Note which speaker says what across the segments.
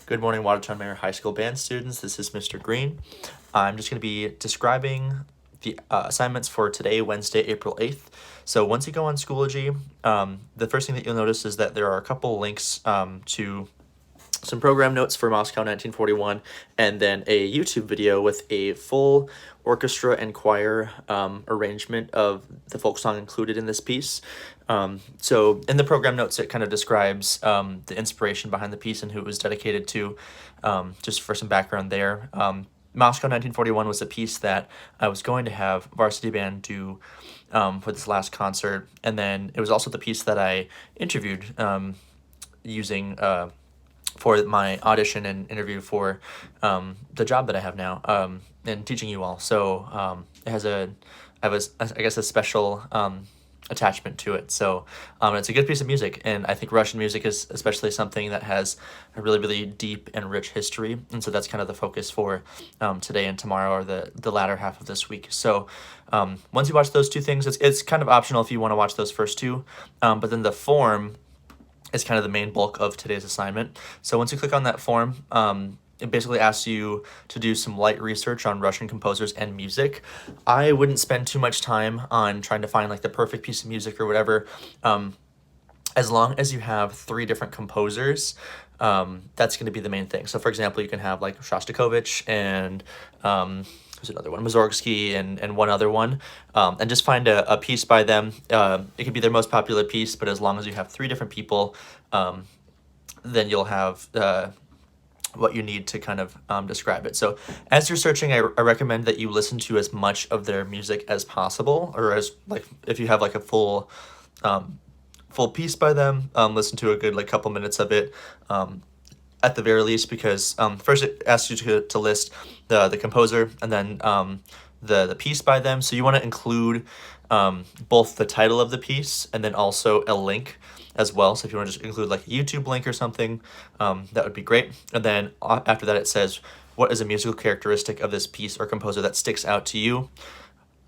Speaker 1: Good morning, Watertown Manor High School band students. This is Mr. Green. I'm just going to be describing the assignments for today, Wednesday, April 8th. So once you go on Schoology, the first thing that you'll notice is that there are a couple links to some program notes for Moscow 1941, and then a YouTube video with a full orchestra and choir arrangement of the folk song included in this piece. So in the program notes, it kind of describes the inspiration behind the piece and who it was dedicated to, just for some background there. Moscow 1941 was a piece that I was going to have varsity band do for this last concert, and then it was also the piece that I interviewed using for my audition and interview for the job that I have now in teaching you all. So it has I guess a special attachment to it. So it's a good piece of music, and I think Russian music is especially something that has a really, really deep and rich history, and so that's kind of the focus for today and tomorrow, or the latter half of this week. So once you watch those two things, it's kind of optional if you want to watch those first two, but then the form is kind of the main bulk of today's assignment. So once you click on that form, it basically asks you to do some light research on Russian composers and music. I wouldn't spend too much time on trying to find like the perfect piece of music or whatever. As long as you have 3 different composers, that's going to be the main thing. So for example, you can have like Shostakovich and there's another one, Mussorgsky, and one other one, and just find a piece by them. It could be their most popular piece, but as long as you have 3 different people, then you'll have what you need to kind of describe it. So as you're searching, I recommend that you listen to as much of their music as possible, or as like if you have like a full piece by them, listen to a good like couple minutes of it at the very least, because first it asks you to list the composer and then the piece by them. So you want to include both the title of the piece and then also a link as well. So if you want to just include like a YouTube link or something, that would be great. And then after that, it says, what is a musical characteristic of this piece or composer that sticks out to you?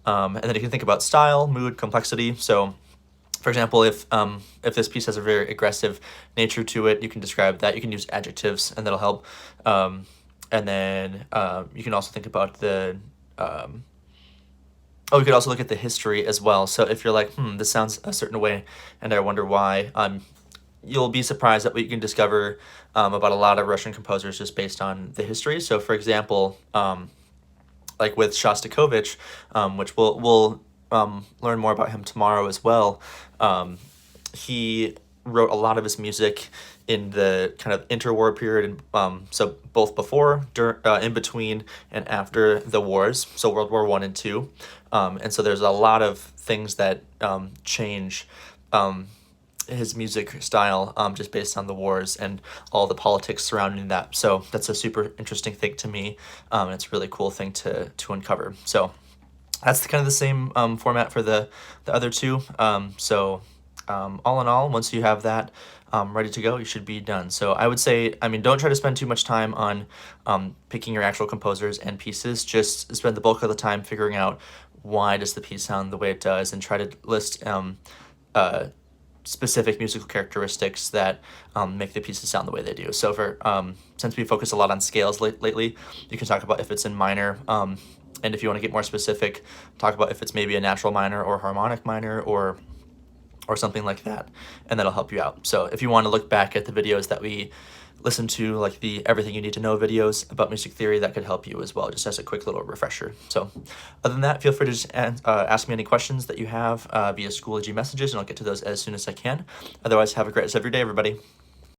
Speaker 1: And then you can think about style, mood, complexity. So for example, if this piece has a very aggressive nature to it, you can describe that. You can use adjectives, and that'll help. And then you can also think about the you could also look at the history as well. So if you're like, this sounds a certain way, and I wonder why, you'll be surprised at what you can discover about a lot of Russian composers just based on the history. So for example, like with Shostakovich, which we'll learn more about him tomorrow as well. He wrote a lot of his music in the kind of interwar period, and so both before, in between, and after the wars, so World War I and II. And so there's a lot of things that change his music style just based on the wars and all the politics surrounding that. So that's a super interesting thing to me, and it's a really cool thing to uncover. So that's kind of the same format for the other two. All in all, once you have that ready to go, you should be done. So I would say, don't try to spend too much time on picking your actual composers and pieces. Just spend the bulk of the time figuring out why does the piece sound the way it does, and try to list specific musical characteristics that make the pieces sound the way they do. So for since we focus a lot on scales lately, you can talk about if it's in minor, and if you want to get more specific, talk about if it's maybe a natural minor or harmonic minor or something like that, and that'll help you out. So if you want to look back at the videos that we listen to, like the Everything You Need to Know videos about music theory, that could help you as well, just as a quick little refresher. So other than that, feel free to just ask me any questions that you have via Schoology messages, and I'll get to those as soon as I can. Otherwise, have a great rest of your day, everybody.